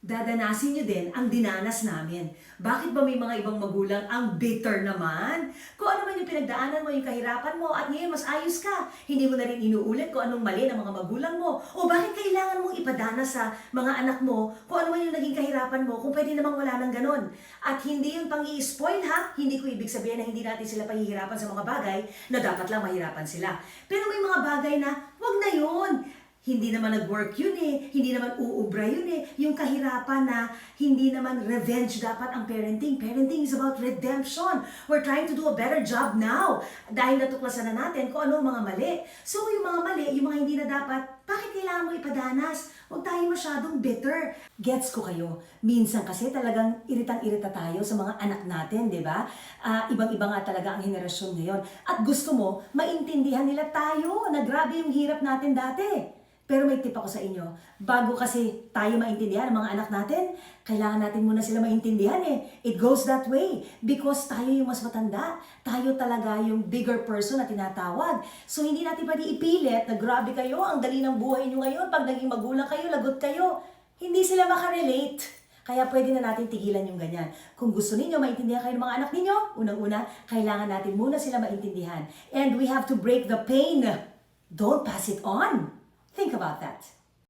dadanasin nyo din ang dinanas namin. Bakit ba may mga ibang magulang ang bitter naman? Kung ano man yung pinagdaanan mo, yung kahirapan mo, at ngayon mas ayos ka, hindi mo na rin inuulit kung anong mali ng mga magulang mo. O bakit kailangan mong ipadanas sa mga anak mo kung ano man yung naging kahirapan mo, kung pwede namang wala ng ganon. At hindi yung pang-i-spoil ha, hindi ko ibig sabihin na hindi natin sila pahihirapan sa mga bagay na dapat lang mahirapan sila. Pero may mga bagay na, wag na yun. Hindi naman nag-work yun eh, hindi naman uubra yun eh. Yung kahirapan na hindi naman revenge dapat ang parenting. Parenting is about redemption. We're trying to do a better job now. Dahil natuklasan na natin kung ano ang mga mali. So yung mga mali, yung mga hindi na dapat, bakit kailangan mo ipadanas? Huwag tayo masyadong bitter. Gets ko kayo. Minsan kasi talagang iritang-irita tayo sa mga anak natin, di ba? Ibang-iba nga talaga ang henerasyon ngayon. At gusto mo, maintindihan nila tayo na grabe yung hirap natin dati. Pero may tip ako sa inyo, bago kasi tayo maintindihan ang mga anak natin, kailangan natin muna sila maintindihan eh. It goes that way because tayo yung mas matanda. Tayo talaga yung bigger person na tinatawag. So hindi natin pwede ipilit na grabe kayo, ang dali ng buhay nyo ngayon, pag naging magulang kayo, lagot kayo. Hindi sila makarelate. Kaya pwede na natin tigilan yung ganyan. Kung gusto ninyo maintindihan kayo ng mga anak ninyo, unang-una, kailangan natin muna sila maintindihan. And we have to break the pain. Don't pass it on. Think about that.